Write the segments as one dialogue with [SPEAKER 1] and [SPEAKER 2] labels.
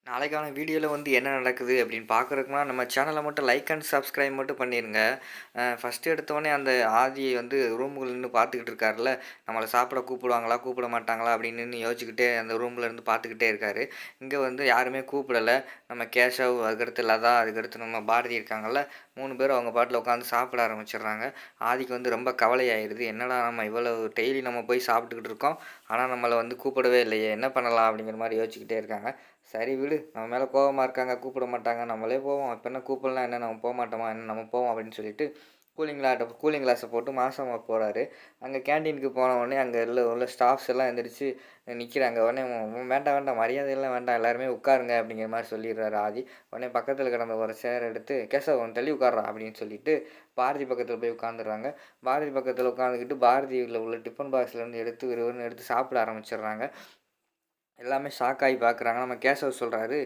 [SPEAKER 1] நாளைக்கான வீடியோவில் வந்து என்ன நடக்குது அப்படின்னு பார்க்குறதுக்குனா நம்ம சேனலை மட்டும் லைக் அண்ட் சப்ஸ்கிரைப் மட்டும் பண்ணிடுங்க. ஃபஸ்ட்டு எடுத்தோடனே அந்த ஆதியை வந்து ரூமுக்குள்ள நின்று பார்த்துக்கிட்டு இருக்காருல்ல, நம்மளை சாப்பிட கூப்பிடுவாங்களா கூப்பிட மாட்டாங்களா அப்படின்னு நின்று யோசிச்சுக்கிட்டே அந்த ரூமில் இருந்து பார்த்துக்கிட்டே இருக்காரு. இங்கே வந்து யாருமே கூப்பிடலை. நம்ம கேஷவ், அதுக்கடுத்து லதா, அதுக்கடுத்து நம்ம பாரதி இருக்காங்கல்ல, 3 பேரும் அவங்க பாட்டில் உட்காந்து சாப்பிட ஆரம்பிச்சிடுறாங்க. ஆதிக்கு வந்து ரொம்ப கவலையாயிருது. என்னடா நம்ம இவ்வளவு டெய்லி நம்ம போய் சாப்பிட்டுக்கிட்டு இருக்கோம், ஆனால் நம்மளை வந்து கூப்பிடவே இல்லையே, என்ன பண்ணலாம் அப்படிங்கிற மாதிரி யோசிச்சுக்கிட்டே இருக்காங்க. சரி விடு, நம்ம மேலே கோவமா இருக்காங்க, கூப்பிட மாட்டாங்க, நம்மளே போவோம். இப்போ என்ன கூப்பிடலாம் என்ன, நம்ம போமாட்டோமா என்ன, நம்ம போவோம் அப்படின்னு சொல்லிட்டு கூலிங் கிளாஸை போட்டு மாசமா போகிறாரு. அங்கே கேண்டீனுக்கு போன உடனே அங்கே உள்ள ஸ்டாஃப்ஸ் எல்லாம் எந்திரிச்சு நிற்கிறாங்க. உடனே வேண்டாம் வேண்டாம், மரியாதையெல்லாம் வேண்டாம், எல்லாருமே உட்காருங்க அப்படிங்கிற மாதிரி சொல்லிடுறாரு ஆதி. உடனே பக்கத்தில் கிடந்த ஒரு சேர் எடுத்து கேசவ் ஒன்று தள்ளி உட்கார்றா அப்படின்னு சொல்லிட்டு பாரதி பக்கத்தில் போய் உட்காந்துடுறாங்க. பாரதி பக்கத்தில் உட்காந்துக்கிட்டு பாரதியில் உள்ள டிஃபன் பாக்ஸ்லேருந்து எடுத்து விறுவிறுன்னு எடுத்து சாப்பிட ஆரம்பிச்சிடுறாங்க. எல்லாமே ஷாக்காகி பார்க்குறாங்க. நம்ம கேசவ் சொல்கிறாரு,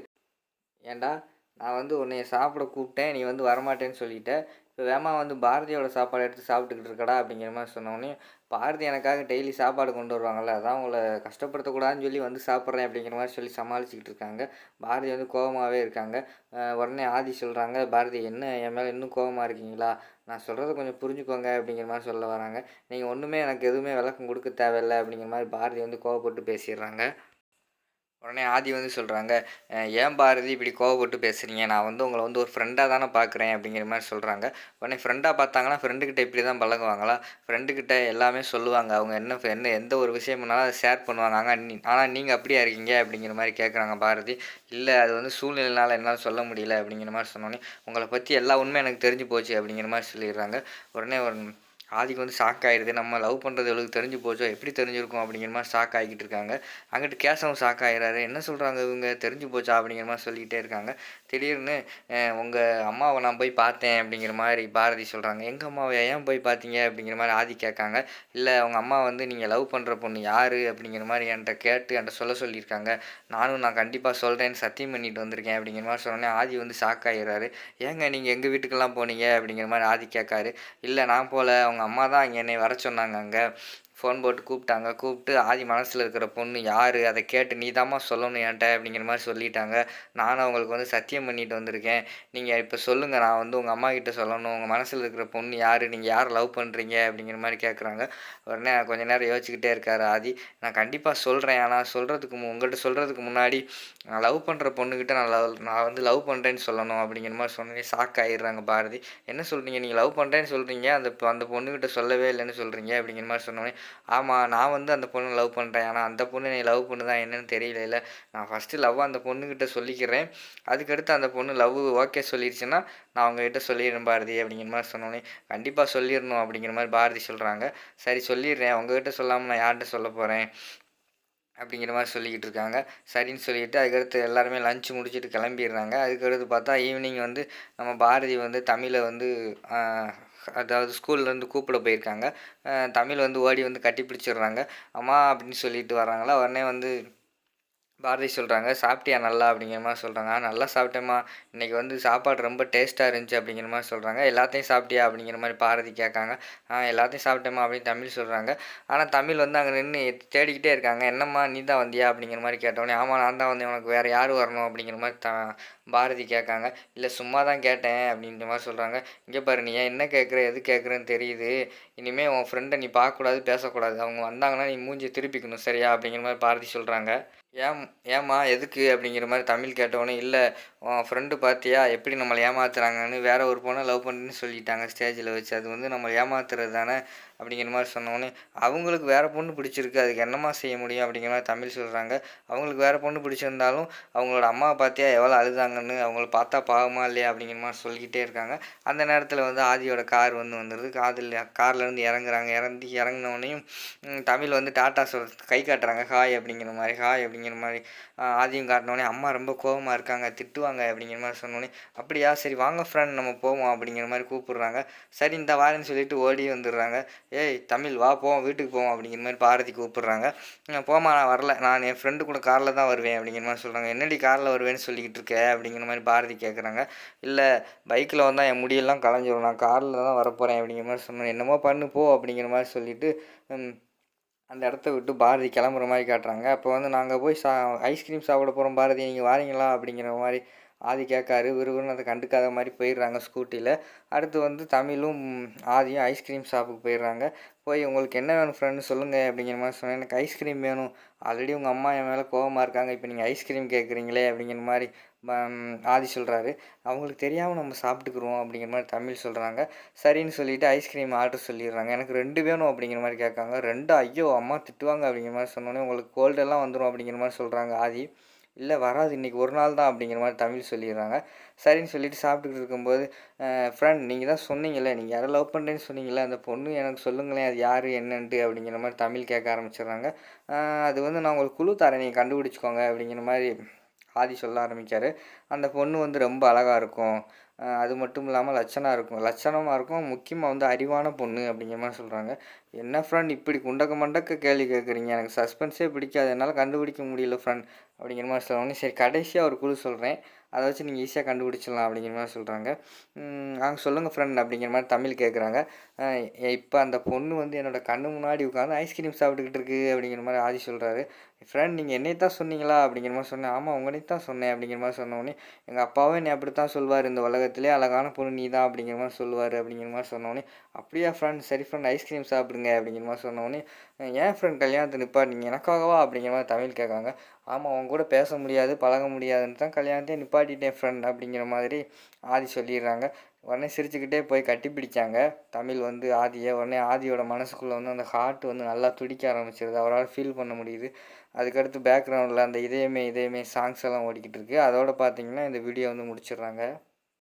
[SPEAKER 1] ஏன்டா நான் வந்து உன்னைய சாப்பிட கூப்பிட்டேன், நீ வந்து வரமாட்டேன்னு சொல்லிட்ட, இப்போ வேகமா வந்து பாரதியோட சாப்பாடு எடுத்து சாப்பிட்டுக்கிட்டு இருக்கடா அப்படிங்கிற மாதிரி சொன்னோடனே, பாரதி எனக்காக டெய்லி சாப்பாடு கொண்டு வருவாங்கள்ல, அதான் உங்களை கஷ்டப்படுத்தக்கூடாதுன்னு சொல்லி வந்து சாப்பிட்றேன் அப்படிங்கிற மாதிரி சொல்லி சமாளிச்சுக்கிட்டு இருக்காங்க. பாரதி வந்து கோபமாகவே இருக்காங்க. உடனே ஆதி சொல்கிறாங்க, பாரதி என்ன என் மேலே இன்னும் கோபமாக இருக்கீங்களா, நான் சொல்கிறத கொஞ்சம் புரிஞ்சுக்கோங்க அப்படிங்கிற மாதிரி சொல்ல வராங்க. நீங்கள் ஒன்றுமே எனக்கு எதுவுமே விளக்கம் கொடுக்க தேவையில்லை அப்படிங்கிற மாதிரி பாரதி வந்து கோவப்பட்டு பேசிடுறாங்க. உடனே ஆதி வந்து சொல்கிறாங்க, ஏன் பாரதி இப்படி கோவப்பட்டு பேசுகிறீங்க, நான் வந்து உங்களை வந்து ஒரு ஃப்ரெண்டாக தானே பார்க்குறேன் அப்படிங்கிற மாதிரி சொல்கிறாங்க. உடனே ஃப்ரெண்டாக பார்த்தாங்கன்னா ஃப்ரெண்டுக்கிட்ட இப்படி தான் பழகுவாங்களா, ஃப்ரெண்டுக்கிட்ட எல்லாமே சொல்லுவாங்க, அவங்க என்ன எந்த ஒரு விஷயம்னாலும் அதை ஷேர் பண்ணுவாங்க. ஆனால் நீங்கள் அப்படியா இருக்கீங்க அப்படிங்கிற மாதிரி கேட்குறாங்க பாரதி. இல்லை, அது வந்து சூழ்நிலைனால என்னால் சொல்ல முடியல அப்படிங்கிற மாதிரி சொன்னோன்னே, உங்களை பற்றி எல்லா உண்மையும் எனக்கு தெரிஞ்சு போச்சு அப்படிங்கிற மாதிரி சொல்லிடுறாங்க. உடனே ஆதிக்கு வந்து ஷாக் ஆகிடுது. நம்ம லவ் பண்ணுறது எவ்வளோக்கு தெரிஞ்சு போச்சோ, எப்படி தெரிஞ்சிருக்கும் அப்படிங்கிற மாதிரி ஷாக் ஆகிக்கிட்டு இருக்காங்க. அங்கிட்டு கேசவும் ஷாக் ஆகிடுறாரு. என்ன சொல்கிறாங்க இவங்க, தெரிஞ்சு போச்சா அப்படிங்கிற மாதிரி சொல்லிக்கிட்டே இருக்காங்க. திடீர்னு உங்கள் அம்மாவை நான் போய் பார்த்தேன் அப்படிங்கிற மாதிரி பாரதி சொல்கிறாங்க. எங்கள் அம்மாவை ஏன் போய் பார்த்தீங்க அப்படிங்கிற மாதிரி ஆதி கேட்காங்க. இல்லை, அவங்க அம்மா வந்து நீங்கள் லவ் பண்ணுற பொண்ணு யார் அப்படிங்கிற மாதிரி என்கிட்ட கேட்டு என்கிட்ட சொல்லியிருக்காங்க. நான் கண்டிப்பாக சொல்கிறேன்னு சத்தியம் பண்ணிட்டு வந்திருக்கேன் அப்படிங்கிற மாதிரி சொன்னோன்னே ஆதி வந்து ஷாக் ஆகிடுறாரு. ஏங்க நீங்கள் எங்கள் வீட்டுக்கெல்லாம் போனீங்க அப்படிங்கிற மாதிரி ஆதி கேட்காரு. இல்லை, நான் போகல, அவங்க அம்மா தான் இங்கே என்னை வர சொன்னாங்க. அங்கே ஃபோன் போட்டு கூப்பிட்டு ஆதி மனசில் இருக்கிற பொண்ணு யார், அதை கேட்டு நீ தாம்மா சொல்லணும் என்கிட்ட அப்படிங்கிற மாதிரி சொல்லிட்டாங்க. நானும் அவங்களுக்கு வந்து சத்தியம் பண்ணிட்டு வந்திருக்கேன். நீங்கள் இப்போ சொல்லுங்கள், நான் வந்து உங்கள் அம்மா கிட்ட சொல்லணும், உங்கள் மனசில் இருக்கிற பொண்ணு யார், நீங்கள் யார் லவ் பண்ணுறீங்க அப்படிங்கிற மாதிரி கேட்குறாங்க. உடனே கொஞ்ச நேரம் யோசிச்சுக்கிட்டே இருக்கார் ஆதி. நான் கண்டிப்பாக சொல்கிறேன், ஆனால் உங்கள்கிட்ட சொல்கிறதுக்கு முன்னாடி நான் லவ் பண்ணுற பொண்ணுக்கிட்ட நான் வந்து லவ் பண்ணுறேன்னு சொல்லணும் அப்படிங்கிற மாதிரி சொன்னே ஷாக் ஆகிடுறாங்க பாரதி. என்ன சொல்கிறீங்க, நீங்கள் லவ் பண்ணுறேன்னு சொல்கிறீங்க, அந்த பொண்ணுக்கிட்ட சொல்லவே இல்லைன்னு சொல்கிறீங்க அப்படிங்கிற மாதிரி சொன்னோன்னே, ஆமாம், நான் வந்து அந்த பொண்ணை லவ் பண்ணுறேன், ஆனால் அந்த பொண்ணு என்னை லவ் பண்ணுதா என்னன்னு தெரியல. நான் ஃபஸ்ட்டு லவ்வாக அந்த பொண்ணுக்கிட்ட சொல்லிக்கிறேன், அதுக்கடுத்து அந்த பொண்ணு லவ் ஓகே சொல்லிடுச்சுன்னா நான் அவங்ககிட்ட சொல்லிடுறேன் பாரதி அப்படிங்கிற மாதிரி சொன்னோன்னே, கண்டிப்பாக சொல்லிடணும் அப்படிங்கிற மாதிரி பாரதி சொல்கிறாங்க. சரி சொல்லிடுறேன், உங்ககிட்ட சொல்லாமல் நான் யார்கிட்ட சொல்ல போகிறேன் அப்படிங்கிற மாதிரி சொல்லிக்கிட்டு இருக்காங்க. சரின்னு சொல்லிவிட்டு அதுக்கடுத்து எல்லாருமே லஞ்ச் முடிச்சுட்டு கிளம்பிடுறாங்க. அதுக்கடுத்து பார்த்தா ஈவினிங் வந்து நம்ம பாரதி வந்து தமிழை வந்து அதாவது ஸ்கூல்லேருந்து கூப்பிட போயிருக்காங்க. தமிழ் வந்து ஓடி வந்து கட்டி பிடிச்சிடுறாங்க. அம்மா அப்படின்னு சொல்லிட்டு வர்றாங்களா. உடனே வந்து பாரதி சொல்கிறாங்க, சாப்பிட்டியா நல்லா அப்படிங்கிற மாதிரி சொல்கிறாங்க. நல்லா சாப்பிட்டேம்மா, இன்றைக்கி வந்து சாப்பாடு ரொம்ப டேஸ்ட்டாக இருந்துச்சு அப்படிங்கிற மாதிரி சொல்கிறாங்க. எல்லாத்தையும் சாப்பிட்டியா அப்படிங்கிற மாதிரி பாரதி கேட்காங்க. எல்லாத்தையும் சாப்பிட்டேம்மா அப்படின்னு தமிழ் சொல்கிறாங்க. ஆனால் தமிழ் வந்து அங்கே நின்று தேடிக்கிட்டே இருக்காங்க. என்னம்மா நீ தான் வந்தியா அப்படிங்கிற மாதிரி கேட்டோடனே, ஆமாம் நான் தான் வந்தேன், உனக்கு வேறு யார் வரணும் அப்படிங்கிற மாதிரி பாரதி கேட்காங்க. இல்லை சும்மா தான் கேட்டேன் அப்படின்ற மாதிரி சொல்கிறாங்க. இங்கே பாரு, நீ என்ன கேட்குற எது கேட்குறேன்னு தெரியுது, இனிமேல் உன் ஃப்ரெண்டை நீ பார்க்கக்கூடாது பேசக்கூடாது, அவங்க வந்தாங்கன்னா நீ மூஞ்சியை திருப்பிக்கணும் சரியா அப்படிங்கிற மாதிரி பாரதி சொல்கிறாங்க. ஏம்மா எதுக்கு அப்படிங்கிற மாதிரி தமிழ் கேட்டவுடனே, இல்லை உன் ஃப்ரெண்டு பார்த்தியா எப்படி நம்மளை ஏமாத்துறாங்கன்னு, வேறு ஒரு பொண்ணை லவ் பண்ணுன்னு சொல்லிட்டாங்க ஸ்டேஜில் வச்சு, அது வந்து நம்மளை ஏமாத்துறது தானே அப்படிங்கிற மாதிரி சொன்னோடனே, அவங்களுக்கு வேறு பொண்ணு பிடிச்சிருக்கு, அதுக்கு என்னம்மா செய்ய முடியும் அப்படிங்கிற மாதிரி தமிழ் சொல்கிறாங்க. அவங்களுக்கு வேறு பொண்ணு பிடிச்சிருந்தாலும் அவங்களோட அம்மாவை பார்த்தியா எவ்வளோ அழுதாங்கன்னு, அவங்கள பார்த்தா பாவமா இல்லையா அப்படிங்கிற மாதிரி சொல்லிக்கிட்டே இருக்காங்க. அந்த நேரத்தில் வந்து ஆதியோட கார் வந்துடுது. கார்லேருந்து இறங்கினோடனையும் தமிழ் வந்து டாட்டா கை காட்டுறாங்க, ஹாய் அப்படிங்கிற மாதிரி ஆதியும் காட்டினோடனே, அம்மா ரொம்ப கோபமாக இருக்காங்க, திட்டுவாங்க அப்படிங்கிற மாதிரி சொன்னோடனே, அப்படியா சரி வாங்க ஃப்ரெண்ட் நம்ம போவோம் அப்படிங்கிற மாதிரி கூப்பிட்றாங்க. சரி இந்த வாரேன்னு சொல்லிட்டு ஓடி வந்துடுறாங்க. ஏய் தமிழ் வா போவோம், வீட்டுக்கு போவோம் அப்படிங்கிற மாதிரி பாரதி கூப்பிட்றாங்க. போமா நான் வரல, நான் என் ஃப்ரெண்டு கூட காரில் தான் வருவேன் அப்படிங்கிற மாதிரி சொல்கிறாங்க. என்னடி காரில் வருவேன்னு சொல்லிக்கிட்டு இருக்க அப்படிங்கிற மாதிரி பாரதி கேட்குறாங்க. இல்லை பைக்கில் வந்தால் என் முடியெல்லாம் களைஞ்சிரும், நான் காரில் தான் வரப்போகிறேன் அப்படிங்கிற மாதிரி சொன்னேன். என்னமோ பண்ணு போ அப்படிங்கிற மாதிரி சொல்லிவிட்டு அந்த இடத்த விட்டு பாரதி கிளம்புற மாரி காட்டுறாங்க. அப்போ வந்து நாங்க போய் ஐஸ்கிரீம் சாப்பிட போறோம் பாரதி, நீங்க வாரீங்களா? அப்படிங்கிற மாரி ஆதி கேட்காரு. விறுவிறுன்னு அத கண்டுக்காத மாரி போயிடுறாங்க ஸ்கூட்டில. அடுத்து வந்து தமிழும், ஆதியும் ஐஸ்கிரீம் ஷாப்புக்கு போயிடுறாங்க. போய் உங்களுக்கு என்ன வேணும் ஃப்ரெண்ட் சொல்லுங்க அப்படிங்கிற மாரி சொன்னேன். எனக்கு ஐஸ்கிரீம் வேணும். ஆல்ரெடி உங்க அம்மா என் மேல கோவமா இருக்காங்க. இப்ப நீங்க ஐஸ்கிரீம் கேட்குறீங்களே அப்படிங்கிற மாரி ஆதி சொல்றாரு. அவங்களுக்கு தெரியாம நம்ம சாப்பிட்டுக்குருவோம் அப்படிங்கிற மாரி தமிழ் சொல்றாங்க. சரின்னு சொல்லிட்டு ஐஸ்கிரீம் ஆர்டர் சொல்லிடுறாங்க. எனக்கு 2 வேணும் அப்படிங்கிற மாரி கேட்காங்க. 2 ஐயோ! அம்மா திட்டுவாங்க அப்படிங்கிற மாரி சொன்னோனே, உங்களுக்கு கோல்டெல்லாம் வந்துரும் அப்படிங்கிற மாரி சொல்றாங்க ஆதி. இல்ல வராது இன்னைக்கு ஒரு நாள் தான் அப்படிங்கிற மாரி தமிழ் சொல்லிடுறாங்க. சரின்னு சொல்லிட்டு சாப்பிட்டுக்கிட்டு இருக்கும்போது, ஃப்ரெண்ட் நீங்க தான் சொன்னீங்கல்ல, நீங்க யார லவ் பண்றேன்னு சொன்னீங்கல்ல, அந்த பொண்ணு எனக்கு சொல்லுங்களேன் அது யாரு என்னன்ட்டு அப்படிங்கிற மாரி தமிழ் கேட்க ஆரம்பிச்சுடுறாங்க. அ அது வந்து நான் உங்களுக்கு குழு தரேன் நீங்க கண்டுபிடிச்சுக்கோங்க அப்படிங்கிற மாரி ஆதி சொல்ல ஆரம்பிச்சாரு. அந்த பொண்ணு வந்து ரொம்ப அழகா இருக்கும். அது மட்டும் இல்லாம லட்சணமா இருக்கும். முக்கியமா வந்து அறிவான பொண்ணு அப்படிங்கிற மாரி சொல்றாங்க. என்ன ஃப்ரெண்ட் இப்படி குண்டக்க மண்டக்க கேள்வி கேட்குறீங்க? எனக்கு சஸ்பென்ஸே பிடிக்காது. என்னால கண்டுபிடிக்க முடியல ஃப்ரெண்ட் அப்படிங்கிற மாரி சொன்னோனே, சரி கடைசியா ஒரு குழு சொல்றேன். அத வச்சு நீங்க ஈஸியா கண்டுபிடிச்சிடலாம் அப்படிங்கிற மாரி சொல்றாங்க. சொல்லுங்க ஃப்ரெண்ட் அப்படிங்கிற மாரி தமிழ் கேட்குறாங்க. அ இப்ப அந்த பொண்ணு வந்து என்னோட கண்ணு முன்னாடி உட்காந்து ஐஸ்கிரீம் சாப்பிட்டுக்கிட்டு இருக்கு அப்படிங்கிற மாரி ஆதி சொல்றாரு. ஃப்ரெண்ட் நீங்க என்னைய தான் சொன்னீங்களா? அப்படிங்கிற மாரி சொன்னேன். ஆமா உங்களைய தான் சொன்னேன் அப்படிங்கிற மாரி சொன்னோனே, எங்க அப்பாவும் என்னைய அப்படித்தான் சொல்வாரு. இந்த உலகத்திலேயே அழகான பொண்ணு நீ தான் அப்படிங்கிற மாரி சொல்லுவாரு அப்படிங்கிற மாரி சொன்னோனே, அப்படியா ஃப்ரெண்ட் சரி ஃப்ரெண்ட் ஐஸ்கிரீம் சாப்பிடுங்க அப்படிங்கிற மாரி சொன்னோனே, ஏன் ஃப்ரெண்ட் கல்யாணத்த நிப்பாட்னீங்க? எனக்காகவா? அப்படிங்கிற மாரி தமிழ் கேட்காங்க. ஆமா உன் கூட பேச முடியாது, பழக முடியாதுன்னு தான் கல்யாணத்தையே நிப்பாட்டிட்டேன் ஃப்ரெண்ட் அப்படிங்கிற மாதிரி ஆதி சொல்லிடுறாங்க. உடனே சிரிச்சுக்கிட்டே போய் கட்டிப்பிடிச்சாங்க. தமிழ் வந்து ஆதிய. உடனே ஆதியோட மனசுக்குள்ள வந்து அந்த ஹார்ட் வந்து நல்லா துடிக்க ஆரம்பிச்சிருது. அவரால ஃபீல் பண்ண முடியுது. அதுக்கடுத்து பேக்ரவுண்டில அந்த இதயமே இதயமே சாங்ஸ் எல்லாம் ஓடிக்கிட்டு இருக்கு. அதோட பார்த்தீங்கன்னா, இந்த வீடியோ வந்து முடிச்சிடுறாங்க.